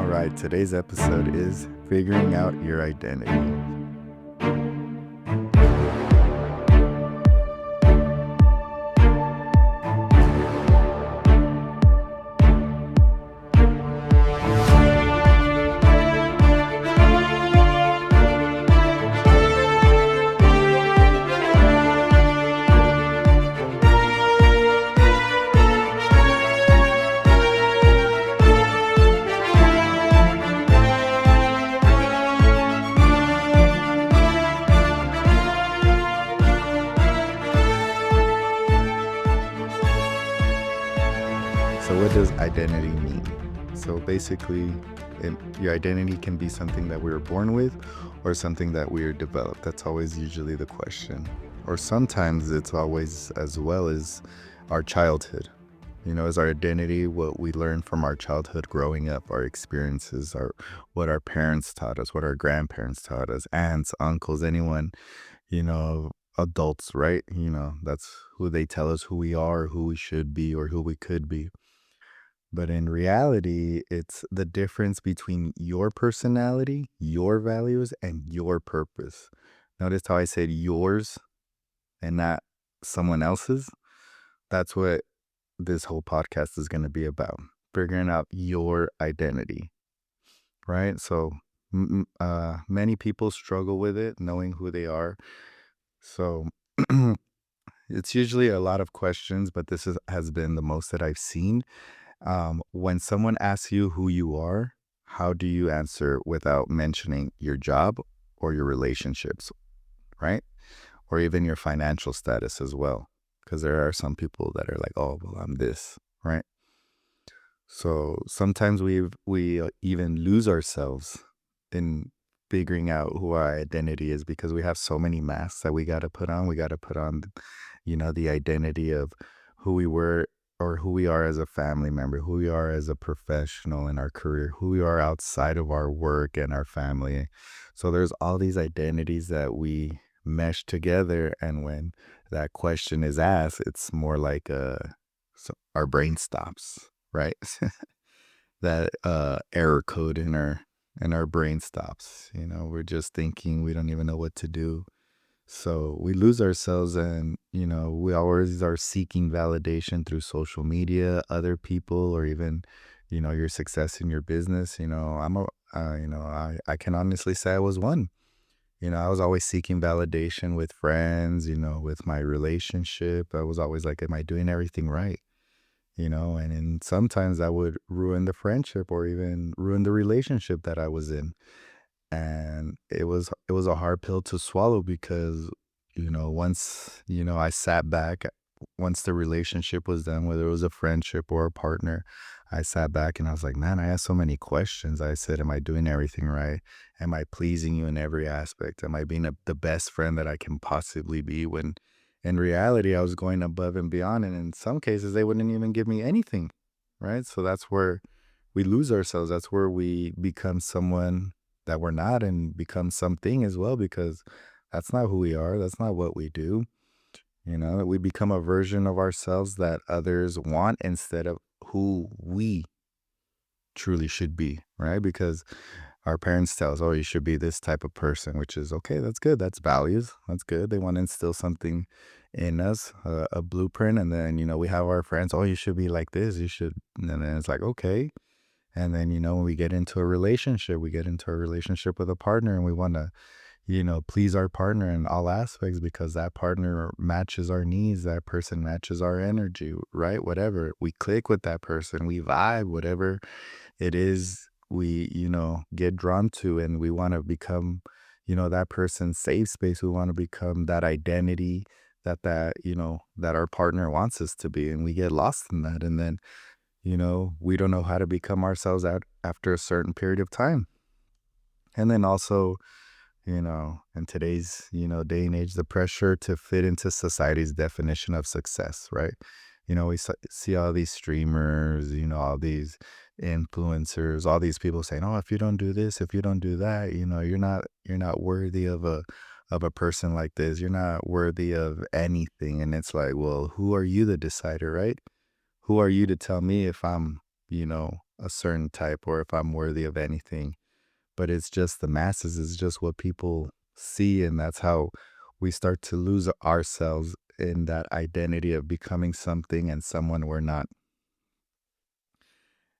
All right, today's episode is figuring out your identity. So, what does identity mean? So, basically, your identity can be something that we were born with or something that we are developed. That's always usually the question. Or sometimes it's always as well as our childhood. Is our identity what we learned from our childhood growing up, our experiences, what our parents taught us, what our grandparents taught us, aunts, uncles, anyone, you know, adults, right? That's who they tell us who we are, who we should be, or who we could be. But in reality, it's the difference between your personality, your values, and your purpose. Notice how I said yours and not someone else's? That's what this whole podcast is going to be about, figuring out your identity, right? So, many people struggle with it, knowing who they are. So, it's usually a lot of questions, but has been the most that I've seen. When someone asks you who you are, how do you answer without mentioning your job or your relationships, right? Or even your financial status as well. Because there are some people that are like, oh, well, I'm this, right? So sometimes we even lose ourselves in figuring out who our identity is because we have so many masks that we got to put on. We got to put on, the identity of who we were or who we are as a family member, who we are as a professional in our career, who we are outside of our work and our family. So there's all these identities that we mesh together. And when that question is asked, it's more like our brain stops, right? That error code in our brain stops. We're just thinking, we don't even know what to do. So we lose ourselves, and we always are seeking validation through social media, other people, or even your success in your business. I can honestly say I was one. I was always seeking validation with friends, with my relationship. I was always like, am I doing everything right? And then sometimes that would ruin the friendship or even ruin the relationship that I was in. And it was a hard pill to swallow because, once, I sat back, once the relationship was done, whether it was a friendship or a partner, I sat back and I was like, man, I asked so many questions. I said, am I doing everything right? Am I pleasing you in every aspect? Am I being the best friend that I can possibly be? When in reality, I was going above and beyond. And in some cases, they wouldn't even give me anything. Right. So that's where we lose ourselves. That's where we become someone that we're not and become something as well, because that's not who we are. That's not what we do. We become a version of ourselves that others want instead of who we truly should be, right? Because our parents tell us, oh, you should be this type of person, which is okay. That's good. That's values. That's good. They want to instill something in us, a blueprint. And then, we have our friends, oh, you should be like this. You should. And then it's like, okay. And then, when we get into a relationship, with a partner and we want to, please our partner in all aspects because that partner matches our needs. That person matches our energy, right? Whatever. We click with that person, we vibe, whatever it is we, get drawn to, and we want to become, that person's safe space. We want to become that identity that our partner wants us to be. And we get lost in that. And then, we don't know how to become ourselves out after a certain period of time. And then also, in today's, day and age, the pressure to fit into society's definition of success, right? We see all these streamers, all these influencers, all these people saying, "Oh, if you don't do this, if you don't do that, you're not worthy of a person like this. You're not worthy of anything." And it's like, well, who are you, the decider, right? Who are you to tell me if I'm a certain type or if I'm worthy of anything. But it's just the masses, is just what people see. And that's how we start to lose ourselves in that identity of becoming something and someone we're not.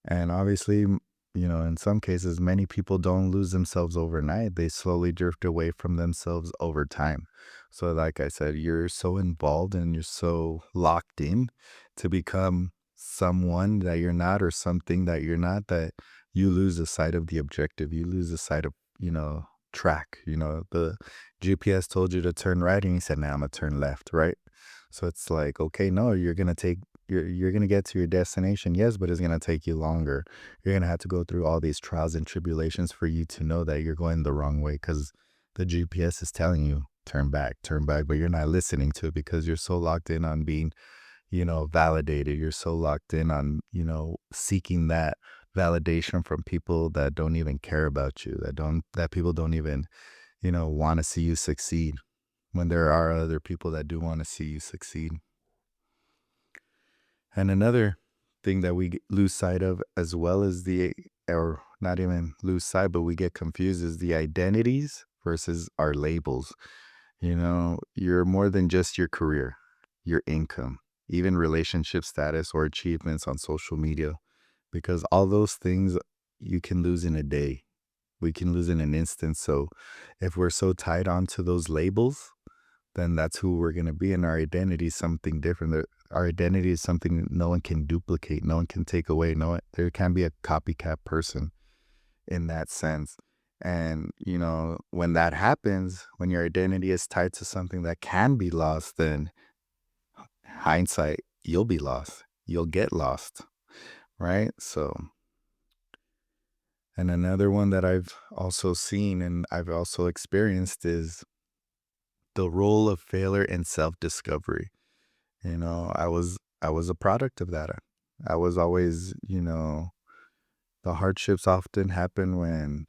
And obviously, in some cases, many people don't lose themselves overnight. They slowly drift away from themselves over time. So, like I said, you're so involved and you're so locked in to become someone that you're not or something that you're not, that you lose the sight of the objective. You lose the sight of, track. The GPS told you to turn right and you said, now I'm going to turn left, right? So it's like, okay, no, you're gonna get to your destination, yes, but it's gonna take you longer. You're gonna have to go through all these trials and tribulations for you to know that you're going the wrong way because the GPS is telling you turn back, but you're not listening to it because you're so locked in on being, validated. You're so locked in on, seeking that validation from people that don't even care about you, that people don't even, want to see you succeed when there are other people that do want to see you succeed. And another thing that we lose sight of as well as or not even lose sight, but we get confused is the identities versus our labels. You're more than just your career, your income, even relationship status or achievements on social media, because all those things you can lose in a day. We can lose in an instant. So if we're so tied onto those labels, then that's who we're going to be. And our identity is something different. Our identity is something that no one can duplicate, no one can take away. There can be a copycat person in that sense. And, when that happens, when your identity is tied to something that can be lost, then hindsight, you'll be lost. You'll get lost. Right. So, and another one that I've also seen and I've also experienced is the role of failure in self discovery. I was a product of that. I was always, the hardships often happen when,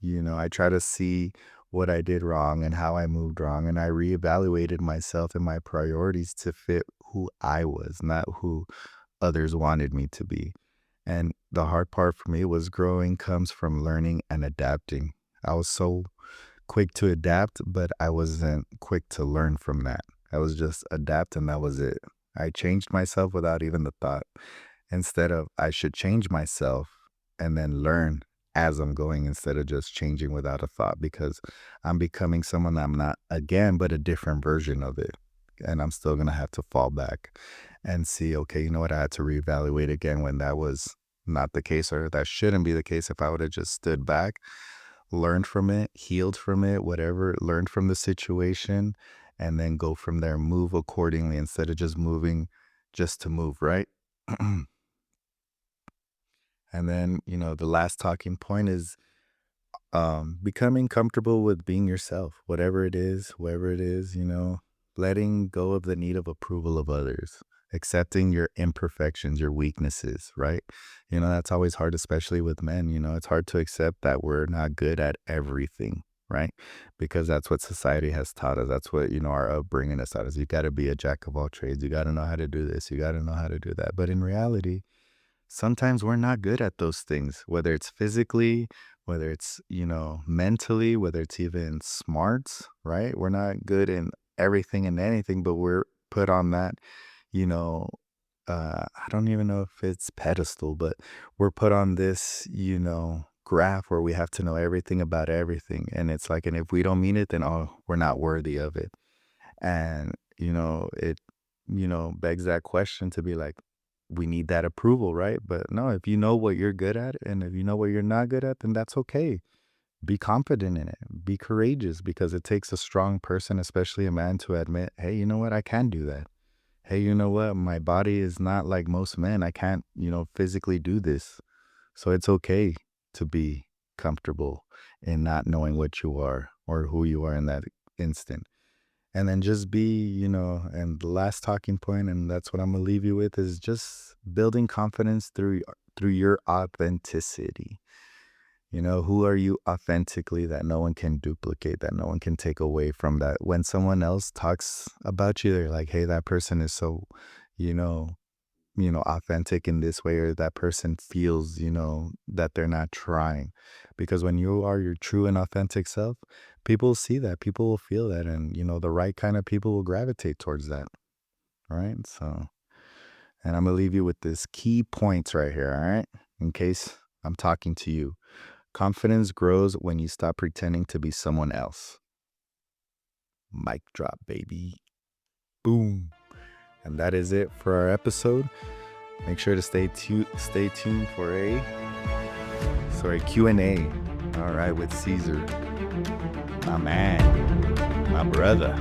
I try to see what I did wrong and how I moved wrong. And I reevaluated myself and my priorities to fit who I was, not who others wanted me to be. And the hard part for me was growing comes from learning and adapting. I was so quick to adapt, but I wasn't quick to learn from that. I was just adapt and that was it. I changed myself without even the thought. Instead of I should change myself and then learn as I'm going instead of just changing without a thought because I'm becoming someone I'm not again, but a different version of it. And I'm still gonna have to fall back and see, okay, you know what, I had to reevaluate again when that was not the case or that shouldn't be the case if I would have just stood back, learned from it, healed from it, whatever, learned from the situation, and then go from there, move accordingly instead of just moving just to move, right? And then, the last talking point is becoming comfortable with being yourself, whatever it is, whoever it is, letting go of the need of approval of others, accepting your imperfections, your weaknesses, right? That's always hard, especially with men. It's hard to accept that we're not good at everything, right? Because that's what society has taught us. That's what, our upbringing has taught us. You got to be a jack of all trades. You got to know how to do this. You got to know how to do that. But in reality, sometimes we're not good at those things, whether it's physically, whether it's, mentally, whether it's even smarts, right? We're not good in everything and anything, but we're put on that, you know, I don't even know if it's pedestal, but we're put on this, graph where we have to know everything about everything. And it's like, and if we don't mean it, then, oh, we're not worthy of it. And, it, begs that question to be like, we need that approval, right? But no, if you know what you're good at and if you know what you're not good at, then that's okay. Be confident in it. Be courageous because it takes a strong person, especially a man, to admit, hey, you know what? I can do that. Hey, you know what? My body is not like most men. I can't, physically do this. So it's okay to be comfortable in not knowing what you are or who you are in that instant. And then just be, and the last talking point, and that's what I'm gonna leave you with, is just building confidence through your authenticity. Who are you authentically that no one can duplicate, that no one can take away from that? When someone else talks about you, they're like, hey, that person is so, you know, authentic in this way, or that person feels, that they're not trying. Because when you are your true and authentic self, people see that, people will feel that, and, the right kind of people will gravitate towards that. Right. So, and I'm going to leave you with this key points right here. All right. In case I'm talking to you, confidence grows when you stop pretending to be someone else. Mic drop, baby. Boom. And that is it for our episode. Make sure to stay tuned for a Q&A. All right, with Caesar, my man, my brother.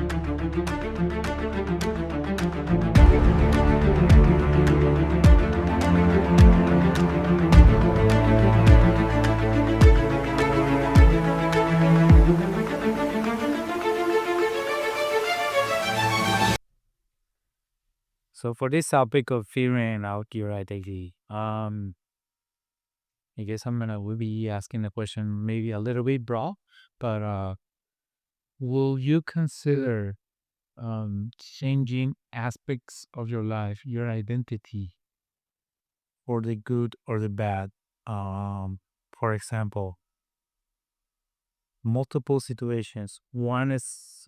So for this topic of figuring out your identity, I guess we'll be asking the question maybe a little bit broad, but will you consider changing aspects of your life, your identity, for the good or the bad? For example, multiple situations. One is,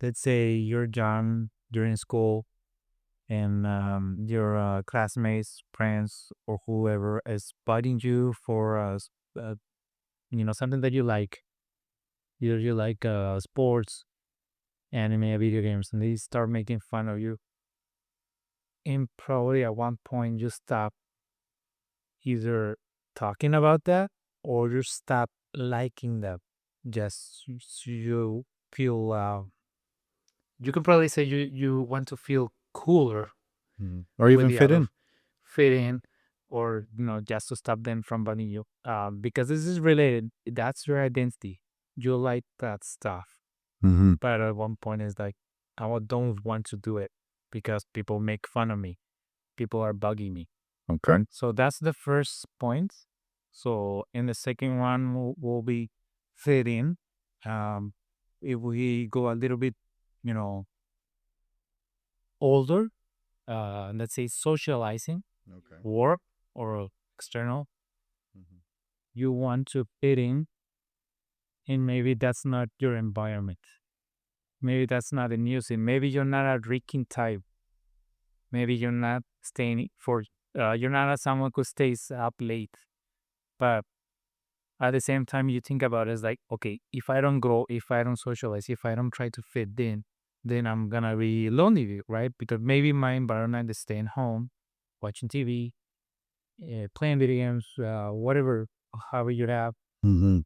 let's say you're young, you're in school, and your classmates, friends, or whoever is biting you for uh, something that you like. You like sports, anime, video games, and they start making fun of you. And probably at one point you stop either talking about that or you stop liking them. Just you feel. You can probably say you want to feel cooler Or with even the fit other in. fit in, or just to stop them from banning you, because this is related. That's your identity. You like that stuff, Mm-hmm. but at one point it's like, don't want to do it because people make fun of me, people are bugging me. Okay. So that's the first point. So in the second one will be fit in. If we go a little bit, you know older, let's say socializing, Okay. work, or external, Mm-hmm. you want to fit in, and maybe that's not your environment. Maybe that's not the music. Maybe you're not a drinking type. Maybe you're not staying for. You're not a someone who stays up late. But at the same time, you think about it as like, okay, if I don't go, if I don't socialize, if I don't try to fit in, then I'm gonna be lonely, right? Because maybe my environment is staying home, watching TV, playing video games, whatever, however you have. Mm-hmm.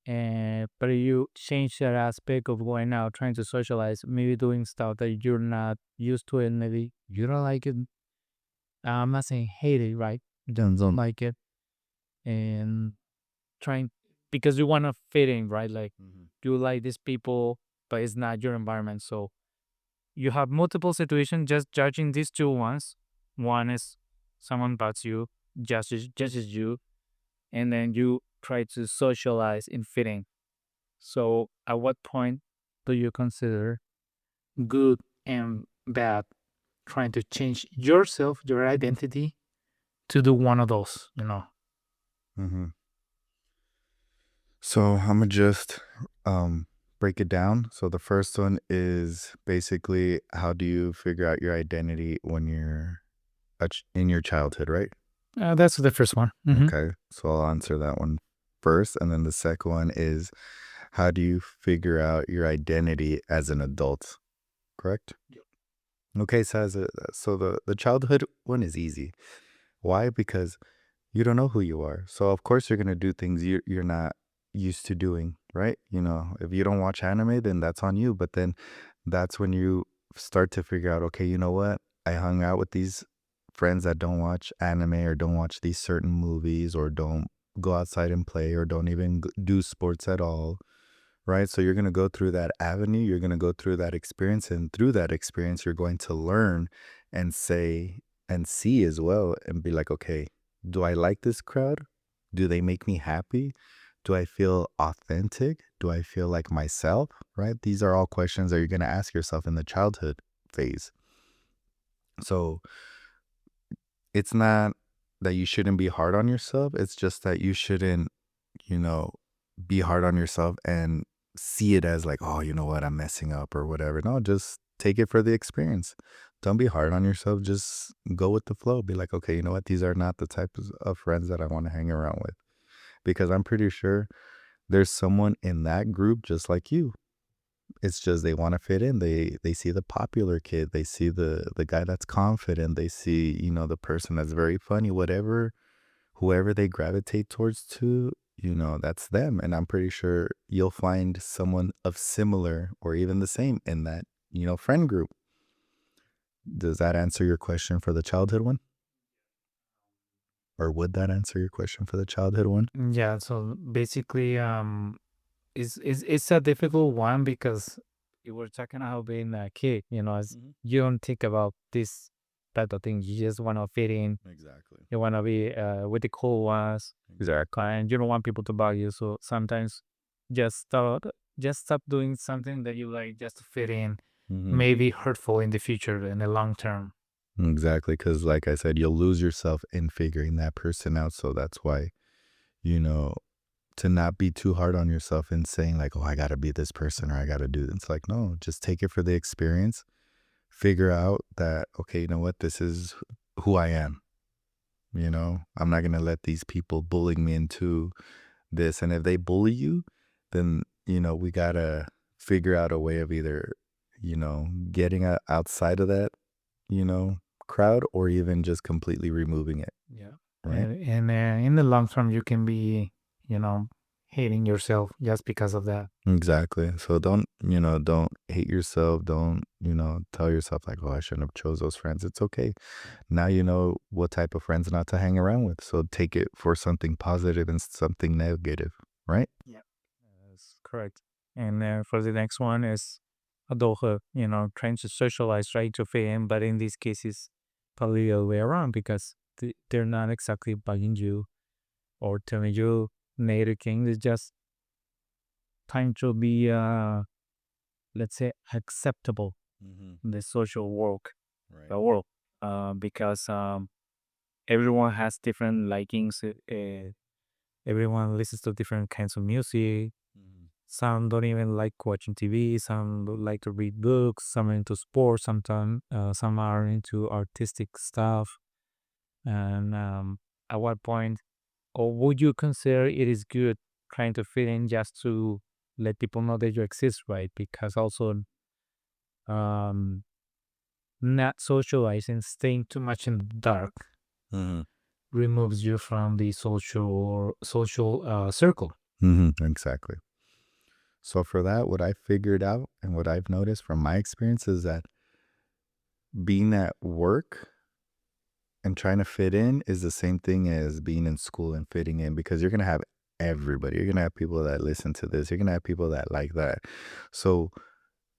And but you change that aspect of going out, trying to socialize, maybe doing stuff that you're not used to, and maybe you don't like it. I'm not saying hate it, right? You don't like it, and trying because you want to fit in, right? Like Mm-hmm. you like these people, but it's not your environment. So you have multiple situations. Just judging these two ones. One is someone bugs you, judges you, and then you try to socialize in fitting. So, at what point do you consider good and bad trying to change yourself, your identity, to do one of those? Mm-hmm. So I'm gonna just break it down. So the first one is basically, how do you figure out your identity when you're in your childhood, right? That's the first one. Okay, so I'll answer that one first, and then the second one is, how do you figure out your identity as an adult? Correct. Okay, so the childhood one is easy. Why? Because you don't know who you are. So of course you're gonna do things you're not used to doing, right? If you don't watch anime, then that's on you. But then that's when you start to figure out, okay, you know what? I hung out with these friends that don't watch anime, or don't watch these certain movies, or don't go outside and play, or don't even do sports at all, right? So you're going to go through that avenue, you're going to go through that experience, and through that experience, you're going to learn and say and see as well, and be like, okay, do I like this crowd? Do they make me happy? Do I feel authentic? Do I feel like myself? Right? These are all questions that you're going to ask yourself in the childhood phase. So it's not that you shouldn't be hard on yourself. It's just that you shouldn't, you know, be hard on yourself and see it as like, oh, you know what, I'm messing up or whatever. No, just take it for the experience. Don't be hard on yourself. Just go with the flow. Be like, okay, you know what? These are not the types of friends that I want to hang around with. Because I'm pretty sure there's someone in that group just like you. It's just they want to fit in. They see the popular kid. They see the guy that's confident. They see, the person that's very funny, whatever whoever they gravitate towards to, that's them. And I'm pretty sure you'll find someone of similar or even the same in that, friend group. Does that answer your question for the childhood one? Or would that answer your question for the childhood one? Yeah, so basically, it's a difficult one because you were talking about being a kid, as Hmm. you don't think about this type of thing. You just want to fit in. Exactly. You want to be with the cool ones. Exactly. And you don't want people to bug you. So sometimes just stop doing something that you like just to fit in. Hmm. May be hurtful in the future in the long term. Exactly. Because, like I said, you'll lose yourself in figuring that person out. So that's why, you know, to not be too hard on yourself and saying, like, oh, I got to be this person or I got to do this. It's like, no, just take it for the experience. Figure out that, okay, you know what? This is who I am. I'm not going to let these people bully me into this. And if they bully you, then, we got to figure out a way of either, getting outside of that, you know, crowd or even just completely removing it. Yeah. Right. And in the long term, you can be, you know, hating yourself just because of that. Exactly. So don't hate yourself. Don't, tell yourself like, oh, I shouldn't have chose those friends. It's okay. Now you know what type of friends not to hang around with. So take it for something positive and something negative, right? Yeah. That's correct. And for the next one is adulthood, trying to socialize, trying to fit in, but in these cases, probably the other way around because they're not exactly bugging you or telling you native king. It's just trying to be, let's say, acceptable Hmm. in the social work, Right. the world, because everyone has different likings. Everyone listens to different kinds of music. Hmm. Some don't even like watching TV. Some don't like to read books. Some are into sports. Some are into artistic stuff. And at what point, or would you consider it is good trying to fit in just to let people know that you exist, right? Because also, um, not socializing, staying too much in the dark, Hmm. removes you from the social circle. Exactly. So for that, what I figured out and what I've noticed from my experience is that being at work and trying to fit in is the same thing as being in school and fitting in because you're going to have everybody. You're going to have people that listen to this. You're going to have people that like that. So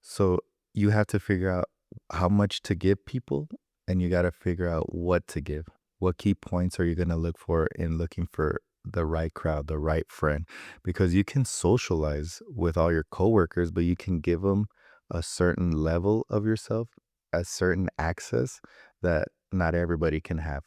so you have to figure out how much to give people and you got to figure out what to give. What key points are you going to look for in looking for the right crowd, the right friend? Because you can socialize with all your coworkers, but you can give them a certain level of yourself, a certain access that not everybody can have.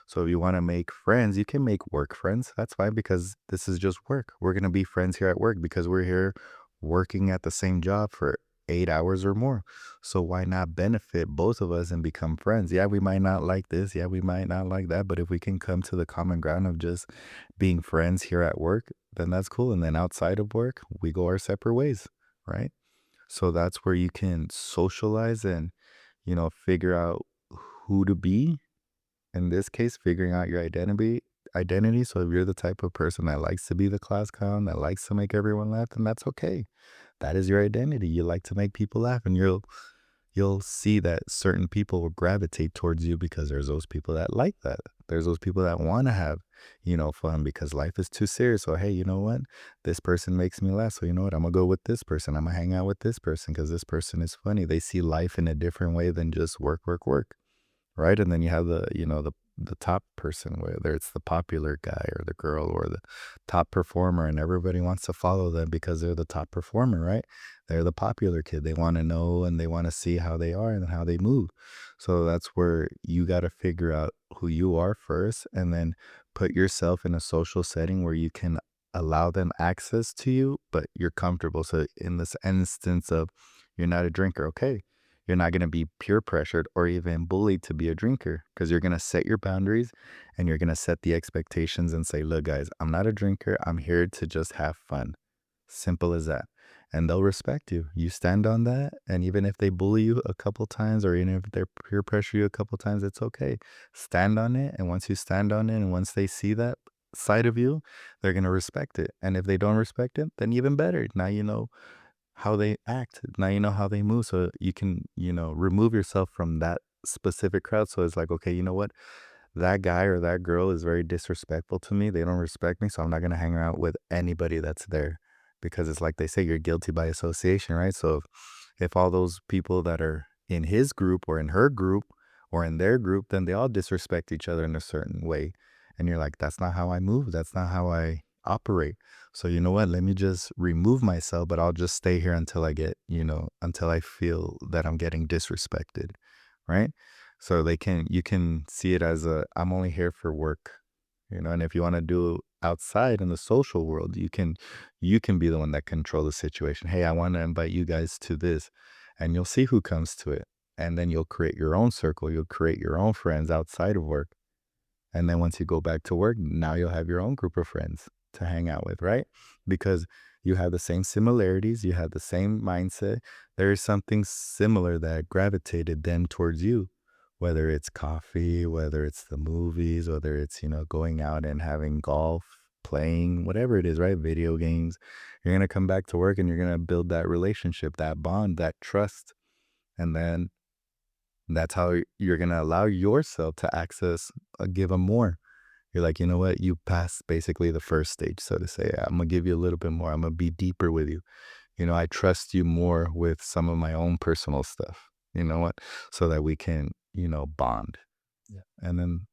So if you want to make friends, you can make work friends. That's fine because this is just work. We're going to be friends here at work because we're here working at the same job for 8 hours or more. So why not benefit both of us and become friends? Yeah, we might not like this. Yeah, we might not like that. But if we can come to the common ground of just being friends here at work, then that's cool. And then outside of work, we go our separate ways, right? So that's where you can socialize and, figure out who to be. In this case, figuring out your identity. So if you're the type of person that likes to be the class clown, that likes to make everyone laugh, then that's okay. That is your identity. You like to make people laugh, and you'll see that certain people will gravitate towards you because there's those people that like that. There's those people that want to have, fun because life is too serious. So hey, you know what? This person makes me laugh. So you know what? I'm gonna go with this person. I'm gonna hang out with this person because this person is funny. They see life in a different way than just work, work, work, right? And then you have the top person, whether it's the popular guy or the girl or the top performer, and everybody wants to follow them because they're the top performer, right? They're the popular kid. They want to know and they want to see how they are and how they move. So that's where you got to figure out who you are first, and then put yourself in a social setting where you can allow them access to you, but you're comfortable. So in this instance of you're not a drinker, okay, you're not going to be peer pressured or even bullied to be a drinker because you're going to set your boundaries and you're going to set the expectations and say, look, guys, I'm not a drinker. I'm here to just have fun. Simple as that. And they'll respect you. You stand on that. And even if they bully you a couple times or even if they peer pressure you a couple times, it's okay. Stand on it. And once you stand on it and once they see that side of you, they're going to respect it. And if they don't respect it, then even better. Now you know how they act. Now you know how they move. So you can, remove yourself from that specific crowd. So it's like, okay, you know what? That guy or that girl is very disrespectful to me. They don't respect me, so I'm not gonna hang out with anybody that's there because it's like they say, you're guilty by association, right? So if all those people that are in his group or in her group or in their group, then they all disrespect each other in a certain way. And you're like, that's not how I move. That's not how I operate. So you know what? Let me just remove myself, but I'll just stay here until I get, until I feel that I'm getting disrespected, right? So you can see it as I'm only here for work, and if you want to do outside in the social world, you can be the one that control the situation. Hey, I want to invite you guys to this, and you'll see who comes to it. And then you'll create your own circle, you'll create your own friends outside of work. And then once you go back to work, now you'll have your own group of friends to hang out with, right? Because you have the same similarities, you have the same mindset. There is something similar that gravitated them towards you, whether it's coffee, whether it's the movies, whether it's, going out and having golf, playing, whatever it is, right? Video games. You're going to come back to work and you're going to build that relationship, that bond, that trust. And then that's how you're going to allow yourself to access, give them more. You're like, you know what? You passed basically the first stage, so to say. I'm going to give you a little bit more. I'm going to be deeper with you. I trust you more with some of my own personal stuff. You know what? So that we can, bond. Yeah. And then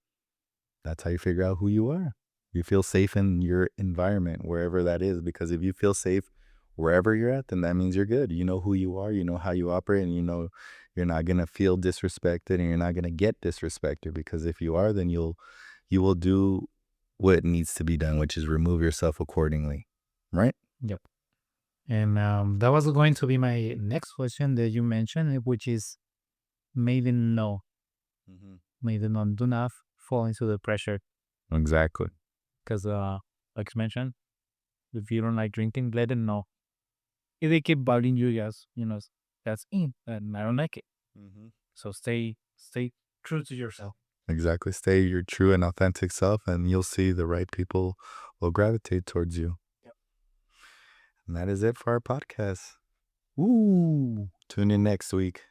that's how you figure out who you are. You feel safe in your environment, wherever that is. Because if you feel safe wherever you're at, then that means you're good. You know who you are, you know how you operate, and you know you're not gonna feel disrespected and you're not gonna get disrespected. Because if you are, then you will do what needs to be done, which is remove yourself accordingly. Right? Yep. And that was going to be my next question that you mentioned, which is maybe no, maybe no, do not fall into the pressure. Exactly. Because, like you mentioned, if you don't like drinking, let them know. If they keep bothering you, just, that's in, and I don't like it. So stay true to yourself. Exactly. Stay your true and authentic self, and you'll see the right people will gravitate towards you. Yep. And that is it for our podcast. Woo! Tune in next week.